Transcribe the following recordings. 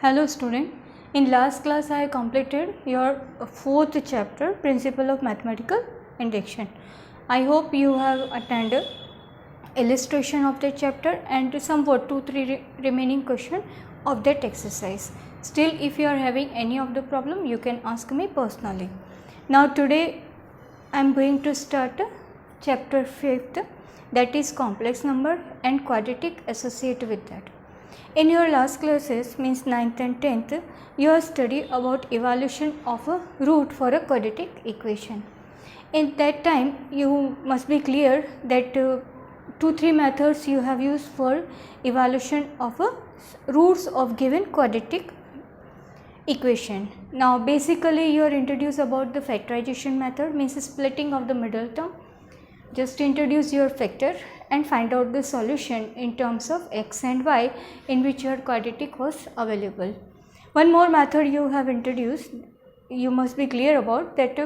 Hello student, in last class I completed your fourth chapter, Principle of Mathematical Induction. I hope you have attended illustration of the chapter and somewhat 2-3 remaining question of that exercise. Still, if you are having any of the problem, you can ask me personally. Now today I am going to start chapter 5th, that is complex number and quadratic associated with that. In your last classes, means 9th and 10th, you have studied about evaluation of a root for a quadratic equation. In that time, you must be clear that 2-3 methods you have used for evaluation of a roots of given quadratic equation. Now basically you are introduced about the factorization method, means splitting of the middle term. Just introduce your factor and find out the solution in terms of x and y in which your quadratic was available. One more method you have introduced, you must be clear about that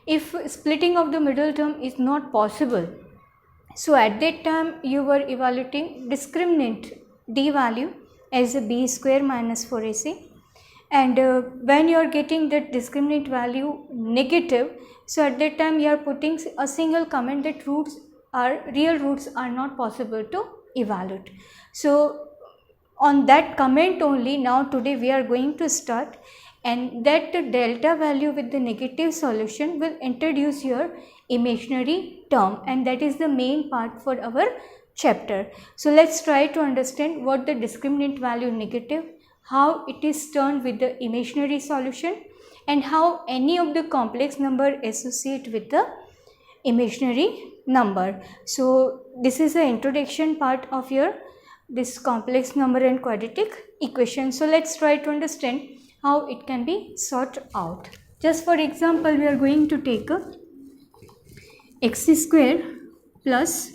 if splitting of the middle term is not possible, so at that time you were evaluating discriminant d value as a b square minus 4ac, and when you are getting that discriminant value negative, so at that time you are putting a single comment that real roots are not possible to evaluate. So on that comment only now today we are going to start, and that delta value with the negative solution will introduce your imaginary term, and that is the main part for our chapter. So let's try to understand what the discriminant value negative, how it is turned with the imaginary solution, and how any of the complex number associate with the imaginary number. So this is the introduction part of your this complex number and quadratic equation. So let's try to understand how it can be sorted out. Just for example, we are going to take a x square plus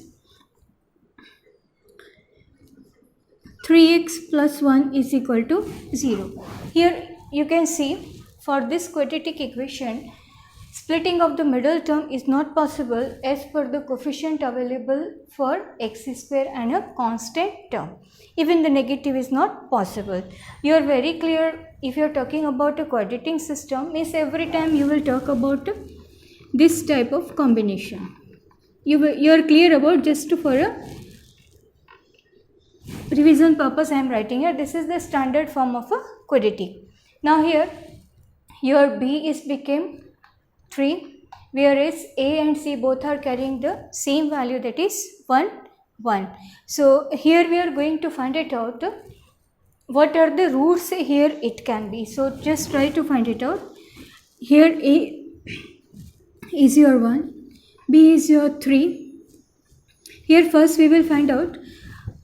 3x plus 1 is equal to 0. Here you can see for this quadratic equation, splitting of the middle term is not possible as per the coefficient available for x square and a constant term. Even the negative is not possible. You are very clear if you are talking about a quadratic system, means every time you will talk about this type of combination. You are clear about, just for a revision purpose I am writing here, this is the standard form of a quadratic. Now here your b is became 3, whereas a and c both are carrying the same value, that is 1 1. So here we are going to find it out what are the roots here it can be. So just try to find it out. Here a is your 1, b is your 3. Here first we will find out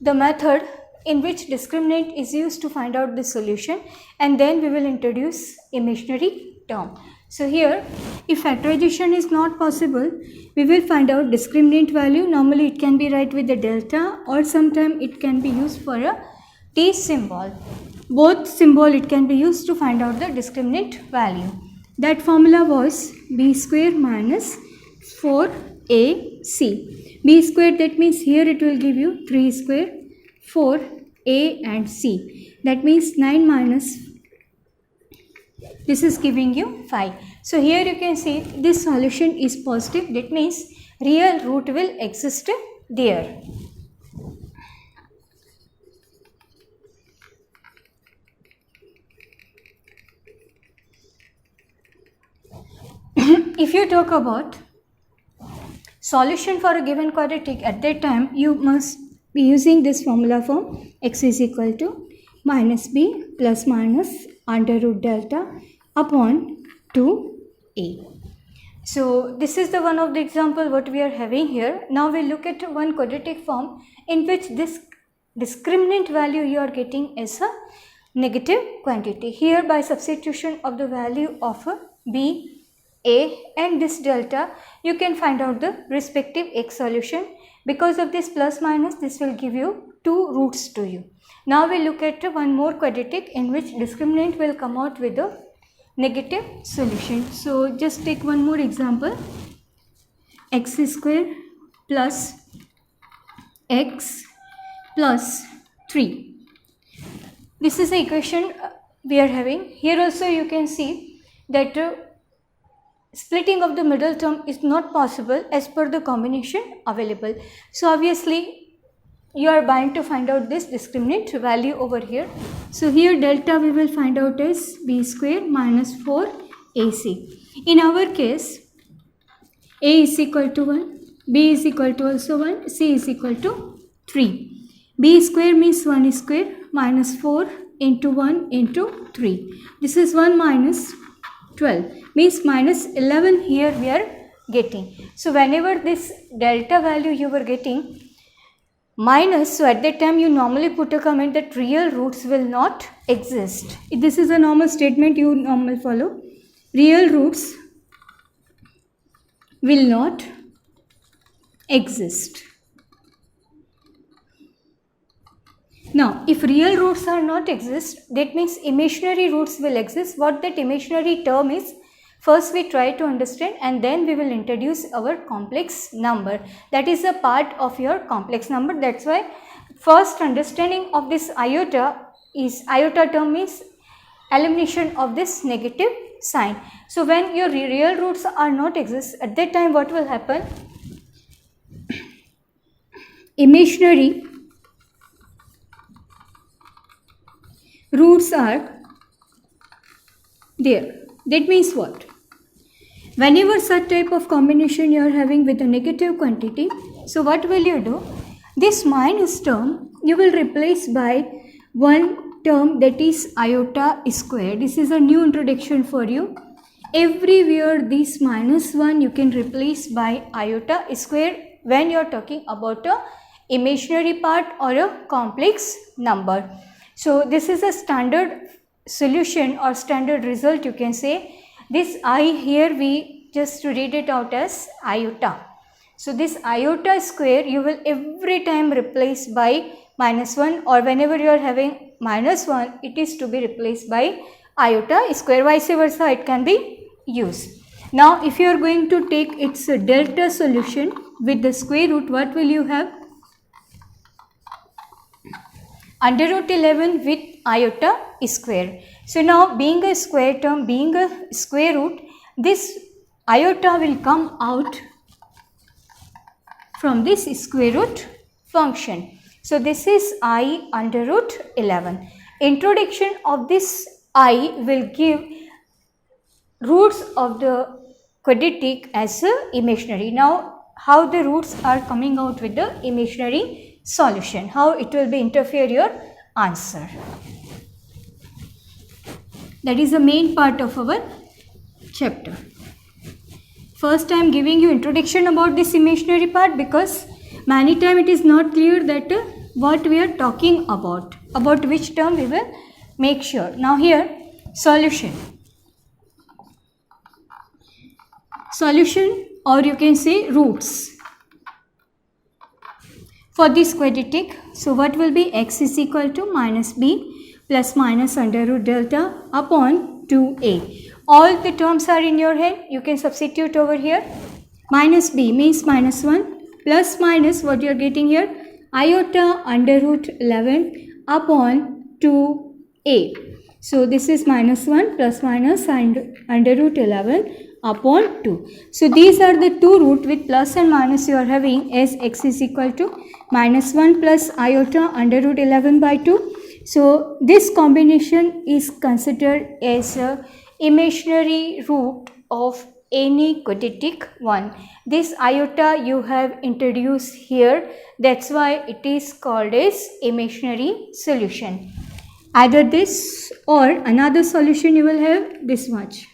the method in which discriminant is used to find out the solution, and then we will introduce imaginary term. So here if factorization is not possible, we will find out discriminant value. Normally it can be write with the delta, or sometime it can be used for a t symbol. Both symbol it can be used to find out the discriminant value. That formula was b square minus 4ac. b square, that means here it will give you 3 square, 4, a and c. That means 9 minus, this is giving you 5. So here you can see this solution is positive, that means real root will exist there. If you talk about solution for a given quadratic, at that time you must be using this formula form: x is equal to minus b plus minus under root delta upon 2a. So this is the one of the example what we are having here. Now we look at one quadratic form in which this discriminant value you are getting as a negative quantity. Here by substitution of the value of b, a and this delta, you can find out the respective x solution. Because of this plus minus, this will give you 2 roots to you. Now we look at one more quadratic in which discriminant will come out with a negative solution. So just take one more example: x square plus x plus 3. This is the equation we are having. Here also you can see that splitting of the middle term is not possible as per the combination available. So obviously you are bound to find out this discriminant value over here. So here delta we will find out as b square minus 4ac. In our case, a is equal to 1, b is equal to also 1, c is equal to 3. b square means 1 square minus 4 into 1 into 3. This is 1 minus 12, means minus 11 here we are getting. So whenever this delta value you were getting minus, so at that time you normally put a comment that real roots will not exist. This is a normal statement you normally follow. Real roots will not exist. Now, if real roots are not exist, that means imaginary roots will exist. What that imaginary term is, first we try to understand and then we will introduce our complex number. That is a part of your complex number. That's why first understanding of this iota is, iota term means elimination of this negative sign. So when your real roots are not exist, at that time what will happen? Imaginary roots are there. That means what? Whenever such type of combination you are having with a negative quantity, so what will you do? This minus term you will replace by one term, that is iota square. This is a new introduction for you. Everywhere this minus 1 you can replace by iota square when you are talking about a imaginary part or a complex number. So this is a standard solution or standard result, you can say. This I here we just read it out as iota. So this iota square you will every time replace by minus 1, or whenever you are having minus 1 it is to be replaced by iota square, vice versa it can be used. Now if you are going to take its delta solution with the square root, what will you have? Under root 11 with iota square. So now being a square term, being a square root, this iota will come out from this square root function. So this is I under root 11. Introduction of this I will give roots of the quadratic as a imaginary. Now how the roots are coming out with the imaginary solution, how it will be interfere your answer. That is the main part of our chapter. First I am giving you introduction about this imaginary part because many times it is not clear that what we are talking about which term we will make sure. Now here solution or you can say roots for this quadratic. So what will be? X is equal to minus b plus minus under root delta upon 2a. All the terms are in your hand. You can substitute over here. Minus b means minus 1 plus minus what you are getting here, iota under root 11 upon 2a. So this is minus 1 plus minus under root 11 upon 2. So these are the two root with plus and minus you are having as x is equal to minus 1 plus iota under root 11 by 2. So this combination is considered as a imaginary root of any quadratic one. This iota you have introduced here, that's why it is called as imaginary solution. Either this or another solution you will have this much.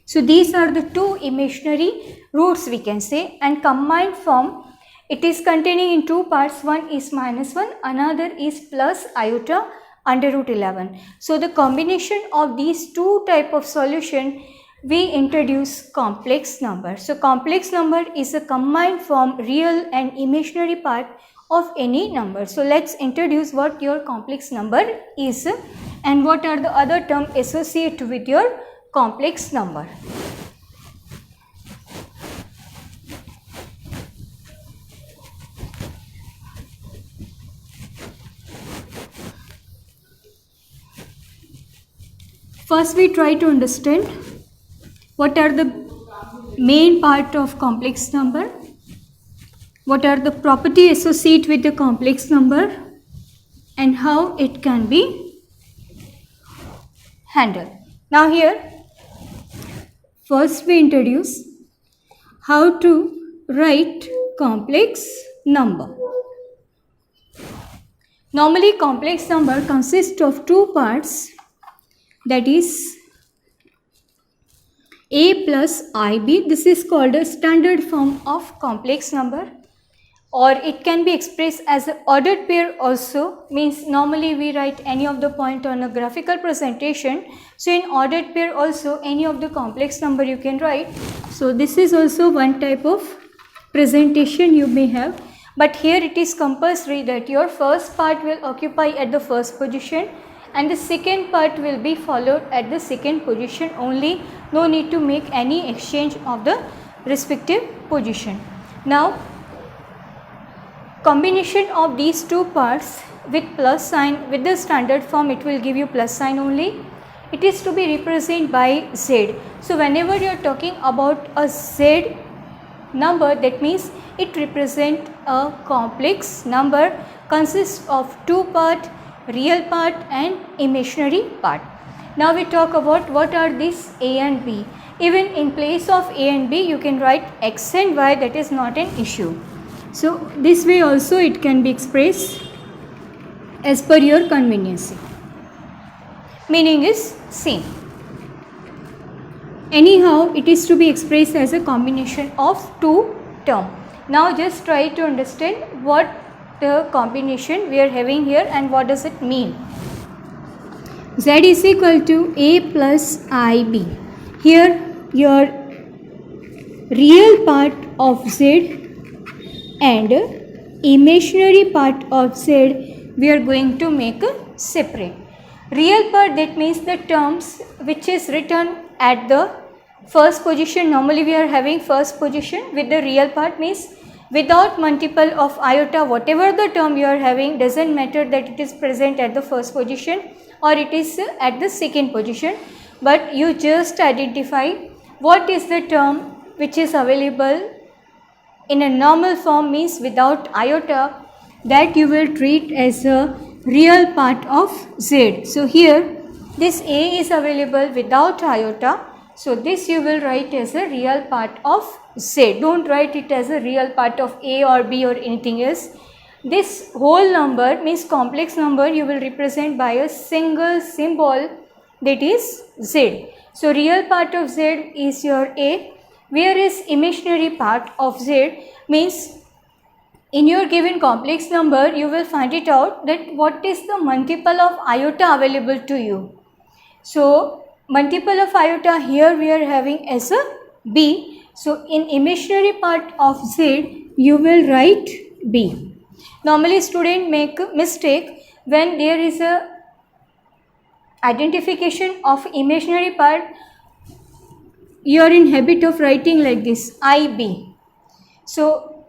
So these are the two imaginary roots we can say, and combined form it is containing in two parts. One is minus 1, another is plus iota under root 11. So the combination of these two type of solution we introduce complex number. So complex number is a combined form, real and imaginary part of any number. So let's introduce what your complex number is and what are the other terms associated with your complex number. First we try to understand what are the main part of complex number, what are the property associated with the complex number, and how it can be handled. Now here first we introduce how to write complex number. Normally complex number consists of two parts, that is a plus ib. This is called a standard form of complex number, or it can be expressed as an ordered pair also. Means normally we write any of the point on a graphical presentation. So in ordered pair also any of the complex number you can write. So this is also one type of presentation you may have. But here it is compulsory that your first part will occupy at the first position and the second part will be followed at the second position only. No need to make any exchange of the respective position. Now combination of these two parts with plus sign, with the standard form it will give you plus sign only. It is to be represented by z. So whenever you are talking about a z number, that means it represents a complex number, consists of two part, real part and imaginary part. Now we talk about what are these a and b. Even in place of a and b you can write x and y, that is not an issue. So this way also it can be expressed as per your convenience. Meaning is same. Anyhow it is to be expressed as a combination of two terms. Now just try to understand what the combination we are having here and what does it mean. Z is equal to a plus ib. Here your real part of z and imaginary part of z we are going to make a separate. Real part, that means the terms which is written at the first position. Normally we are having first position with the real part, means without multiple of iota, whatever the term you are having, doesn't matter that it is present at the first position or it is at the second position, but you just identify what is the term which is available in a normal form, means without iota, that you will treat as a real part of z. So here this a is available without iota, so this you will write as a real part of z. Don't write it as a real part of a or b or anything else. This whole number, means complex number, you will represent by a single symbol, that is z. So real part of z is your a, whereas imaginary part of z means in your given complex number you will find it out that what is the multiple of iota available to you. So multiple of iota here we are having as a b. So in imaginary part of z you will write b. Normally student make a mistake when there is a identification of imaginary part. You are in habit of writing like this, ib. So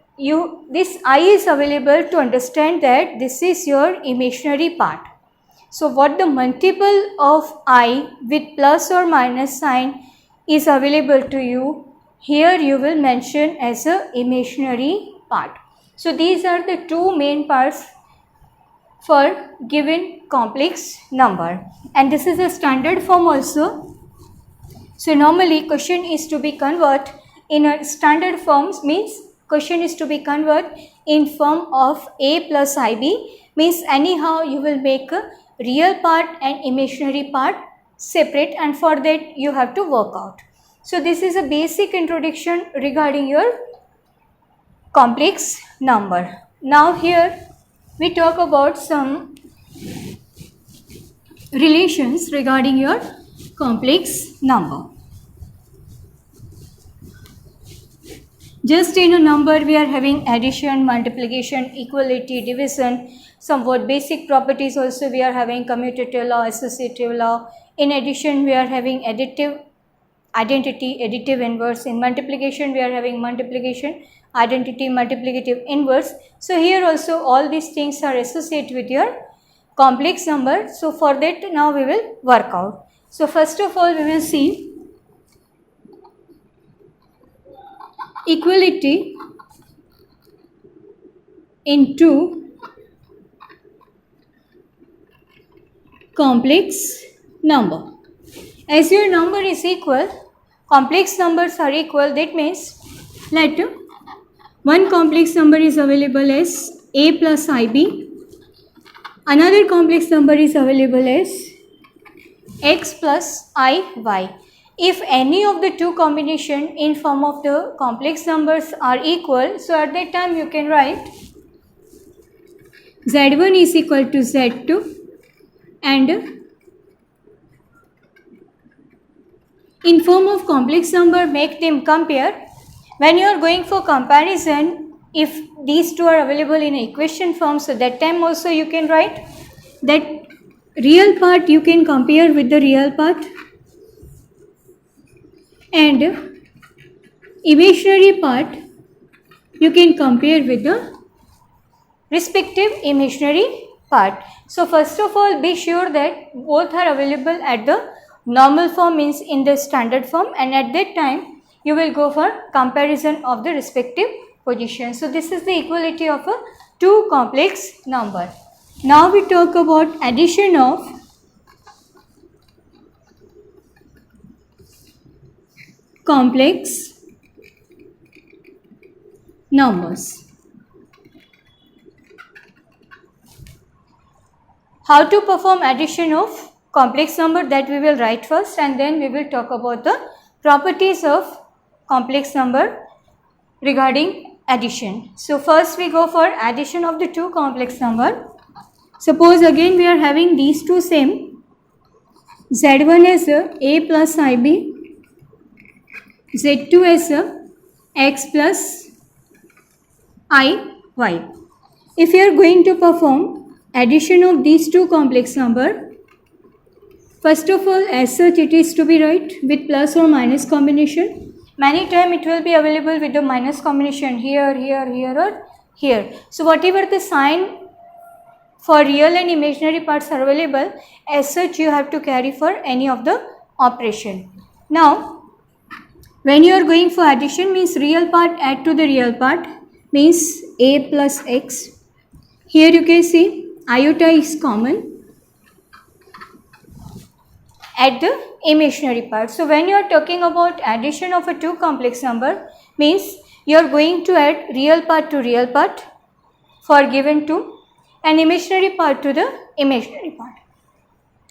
this I is available to understand that this is your imaginary part. So what the multiple of I with plus or minus sign is available to you, here you will mention as a imaginary part. So these are the two main parts for given complex number, and this is a standard form also. So normally question is to be convert in a standard forms, means question is to be convert in form of a plus ib, means anyhow you will make a real part and imaginary part separate, and for that you have to work out. So this is a basic introduction regarding your complex number. Now here we talk about some relations regarding your complex number. Just in a number we are having addition, multiplication, equality, division, somewhat basic properties also we are having, commutative law, associative law. In addition we are having additive, identity, additive inverse. In multiplication we are having multiplication, identity, multiplicative inverse. So here also all these things are associated with your complex number. So for that now we will work out. So first of all, we will see equality in two complex number. As your number is equal, complex numbers are equal, that means let one complex number is available as a plus ib, another complex number is available as x plus iy. If any of the two combination in form of the complex numbers are equal, so at that time you can write z1 is equal to z2 and in form of complex number make them compare. When you are going for comparison, if these two are available in equation form, so that time also you can write that real part you can compare with the real part and imaginary part you can compare with the respective imaginary part. So first of all, be sure that both are available at the normal form, means in the standard form, and at that time you will go for comparison of the respective position. So this is the equality of a two complex number. Now we talk about addition of complex numbers. How to perform addition of complex number, that we will write first, and then we will talk about the properties of complex number regarding addition. So first we go for addition of the two complex number. Suppose again we are having these two same, z1 as a plus ib, z2 as x plus iy. If you are going to perform addition of these two complex number, first of all, as such it is to be write with plus or minus combination. Many time it will be available with the minus combination here, here, here or here. So whatever the sign for real and imaginary parts are available, as such you have to carry for any of the operation. Now when you are going for addition, means real part add to the real part, means a plus x. Here you can see iota is common at the imaginary part. So when you are talking about addition of a two complex number, means you are going to add real part to real part for given two and imaginary part to the imaginary part.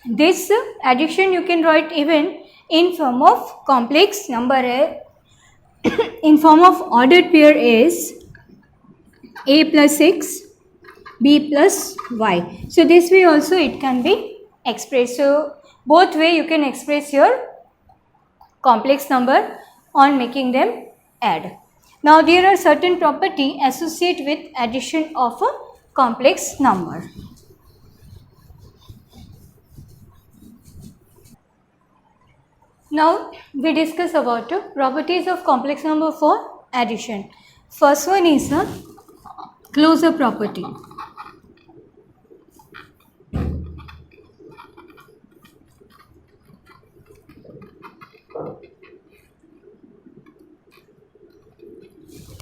This addition you can write even in form of complex number in form of ordered pair is a plus x, b plus y. So this way also it can be expressed. So both way you can express your complex number on making them add. Now there are certain property associated with addition of a complex number. Now we discuss about properties of complex number for addition. First one is a closure property.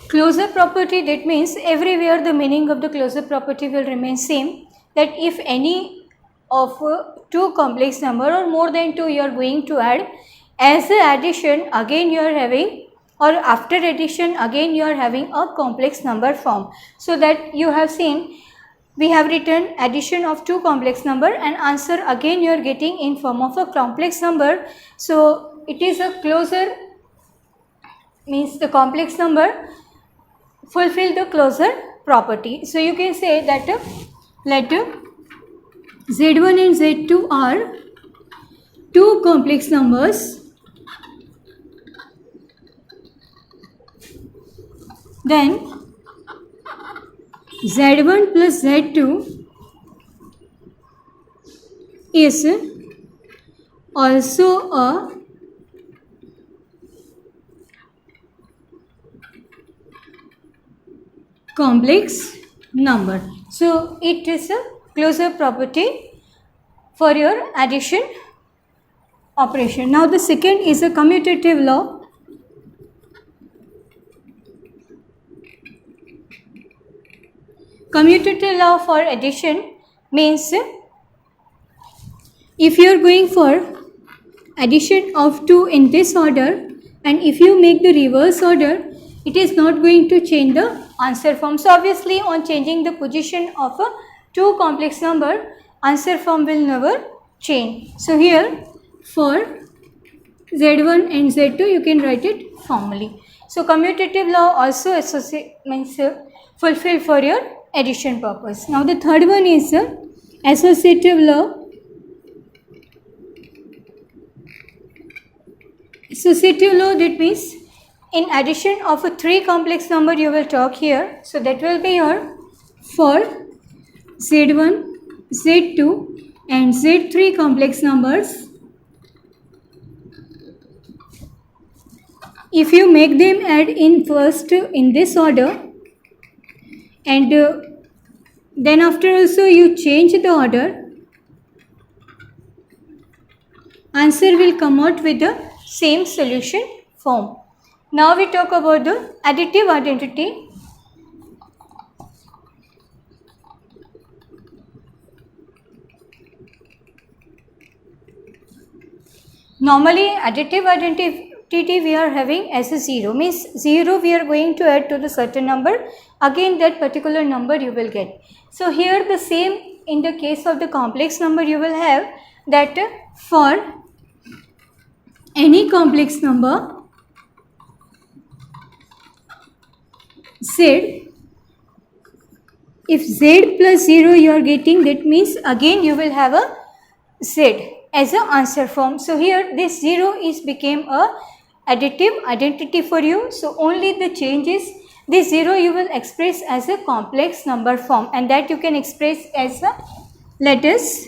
Closure property, that means everywhere the meaning of the closure property will remain same, that if any of two complex number or more than two you are going to add, as the addition again you are having, or after addition again you are having a complex number form. So that you have seen we have written addition of two complex number and answer again you are getting in form of a complex number. So it is a closure, means the complex number fulfill the closure property. So you can say that let z1 and z2 are two complex numbers, then z1 plus z2 is also a complex number. So it is a closure property for your addition operation. Now the second is a commutative law. Commutative law for addition means if you are going for addition of 2 in this order, and if you make the reverse order, it is not going to change the answer form. So obviously on changing the position of a 2 complex number, answer form will never change. So here for Z1 and Z2 you can write it formally. So commutative law also means fulfill for your addition purpose. Now the third one is associative law. Associative law, that means in addition of a 3 complex number you will talk here. So that will be your for Z1, Z2 and Z3 complex numbers. If you make them add in first in this order, and then after also you change the order, answer will come out with the same solution form. Now we talk about the additive identity. Normally additive identity we are having as a 0, means 0 we are going to add to the certain number, again that particular number you will get. So here the same in the case of the complex number you will have that for any complex number Z, if Z plus 0 you are getting, that means again you will have a Z as an answer form. So here this 0 is became a additive identity for you. So only the change is this 0 you will express as a complex number form, and that you can express as a, let us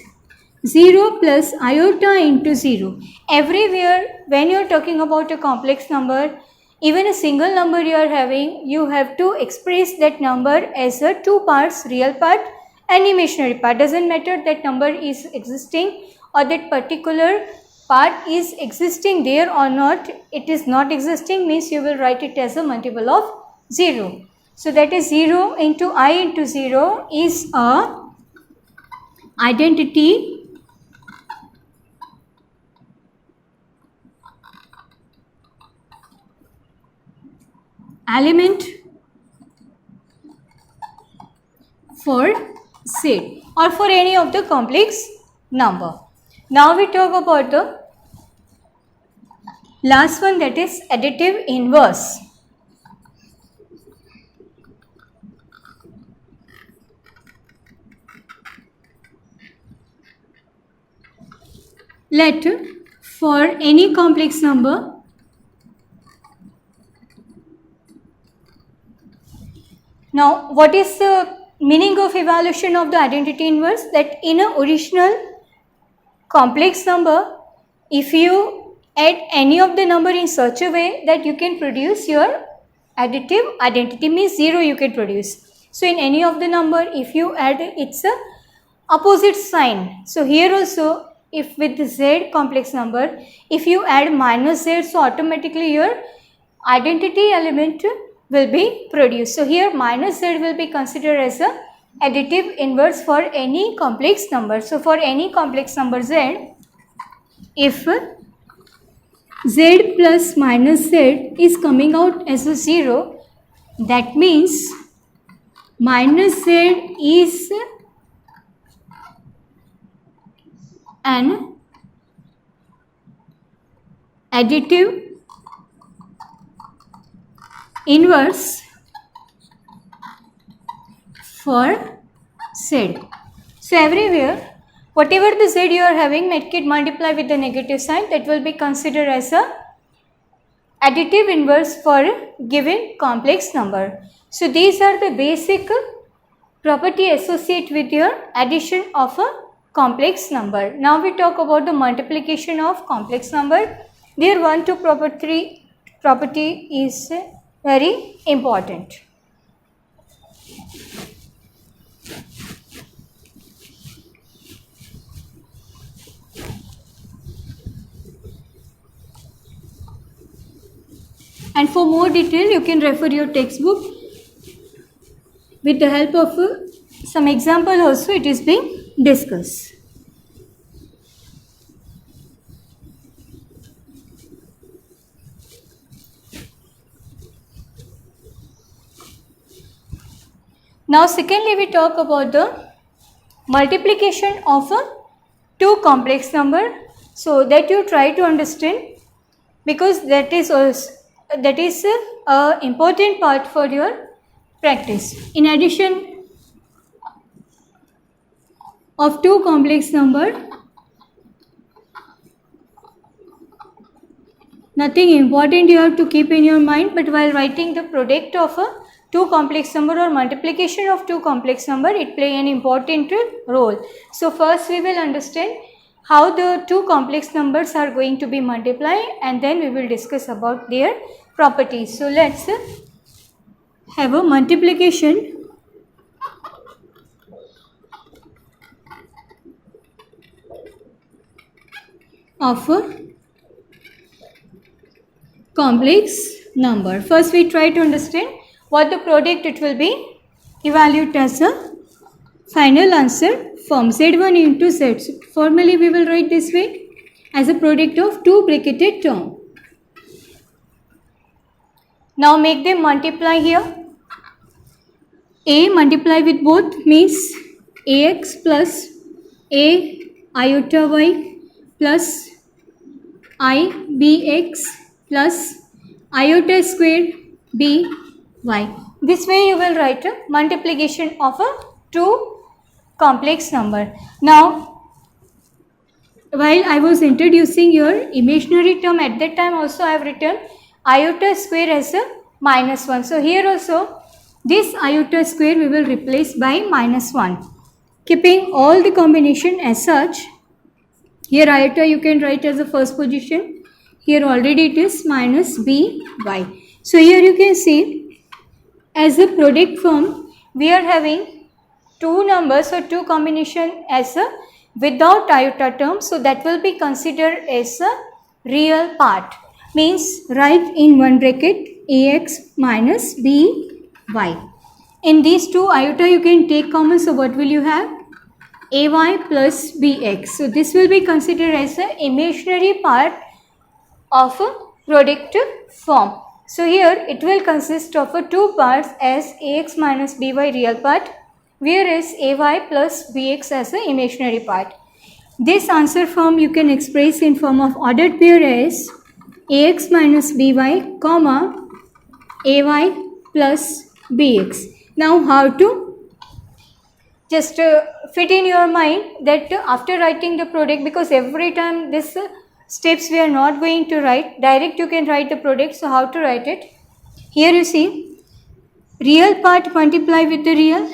0 plus iota into 0. Everywhere when you are talking about a complex number, even a single number you are having, you have to express that number as a 2 parts, real part and imaginary part. Doesn't matter that number is existing or that particular part is existing there or not. It is not existing means you will write it as a multiple of 0. So that is 0 into I into 0 is a identity element for Z or for any of the complex number. Now we talk about the last one, that is additive inverse. Let for any complex number now, what is the meaning of evaluation of the identity inverse? That in an original complex number, if you add any of the number in such a way that you can produce your additive identity, means 0 you can produce. So in any of the number, if you add its a opposite sign. So here also, if with the Z complex number, if you add minus Z, so automatically your identity element will be produced. So here minus Z will be considered as a additive inverse for any complex number. So for any complex number Z, if Z plus minus Z is coming out as a 0, that means minus Z is an additive inverse for Z. So everywhere, whatever the Z you are having, make it multiply with the negative sign, that will be considered as a additive inverse for a given complex number. So these are the basic property associated with your addition of a complex number. Now we talk about the multiplication of complex number. There 1, 2 property is very important. And for more detail, you can refer your textbook. With the help of some example also, it is being discussed. Now secondly, we talk about the multiplication of a two complex number, so that you try to understand, because that is a important part for your practice. In addition of two complex number, nothing important you have to keep in your mind, but while writing the product of a two complex number or multiplication of two complex number, it play an important role. So first we will understand how the two complex numbers are going to be multiplied, and then we will discuss about their properties. So let's have a multiplication of a complex number. First we try to understand what the product it will be. Evaluate as a final answer from Z1 into Z. So formally we will write this way, as a product of two bracketed terms. Now make them multiply here. A multiply with both means ax plus a iota y plus I bx plus iota square by. This way you will write a multiplication of a two complex number. Now, while I was introducing your imaginary term, at that time also I have written iota square as a -1. So here also this iota square we will replace by -1. Keeping all the combination as such, here iota you can write as the first position. Here already it is minus by. So here you can see, as the product form, we are having two numbers or two combination as a without iota term. So that will be considered as a real part. Means write in one bracket ax minus by. In these two iota you can take common. So what will you have? Ay plus bx. So this will be considered as an imaginary part of a product form. So here it will consist of two parts as ax minus by real part, whereas ay plus bx as the imaginary part. This answer form you can express in form of ordered pair as ax minus by, comma ay plus bx. Now how to just fit in your mind that after writing the product, because every time this steps we are not going to write, direct you can write the product. So how to write it? Here you see, real part multiply with the real,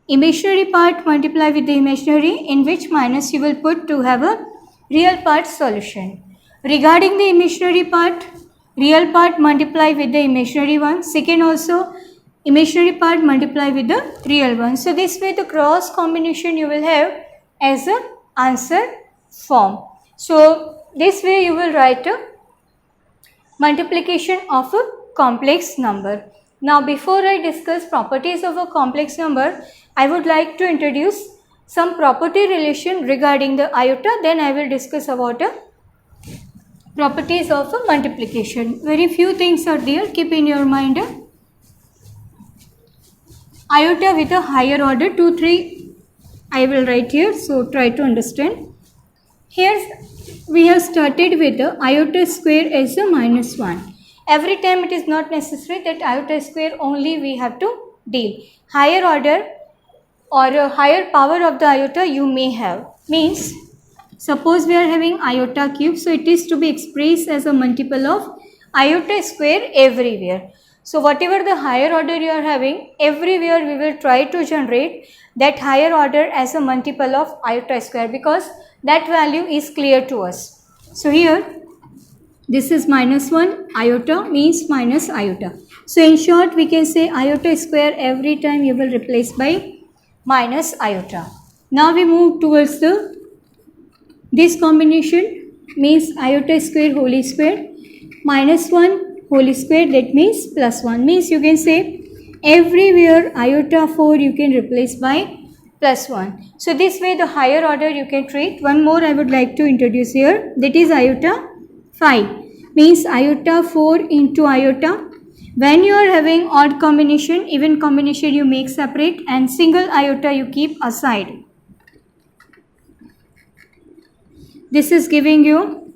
imaginary part multiply with the imaginary, in which minus you will put to have a real part solution. Regarding the imaginary part, real part multiply with the imaginary one, second also imaginary part multiply with the real one. So this way the cross combination you will have as a answer form. So this way you will write a multiplication of a complex number. Now before I discuss properties of a complex number, I would like to introduce some property relation regarding the iota, then I will discuss about a properties of a multiplication. Very few things are there, keep in your mind. Iota with a higher order, 2, 3 I will write here, so try to understand. Here we have started with the iota square as a -1. Every time it is not necessary that iota square only we have to deal. Higher order or a higher power of the iota you may have. Means, suppose we are having iota cube, so it is to be expressed as a multiple of iota square everywhere. So whatever the higher order you are having, everywhere we will try to generate that higher order as a multiple of iota square, because that value is clear to us. So here this is -1, iota means minus iota. So in short we can say iota square every time you will replace by minus iota. Now we move towards this combination, means iota square whole square, -1 whole square, that means plus 1, means you can say everywhere iota 4 you can replace by plus 1. So this way the higher order you can treat. One more I would like to introduce here, that is iota 5, means iota 4 into iota. When you are having odd combination, even combination you make separate and single iota you keep aside. This is giving you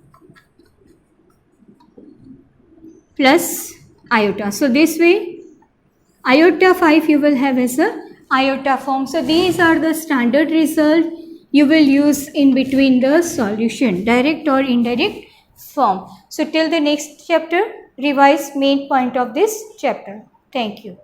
plus iota. So this way iota 5 you will have as a iota form. So these are the standard result you will use in between the solution, direct or indirect form. So till the next chapter, revise main point of this chapter. Thank you.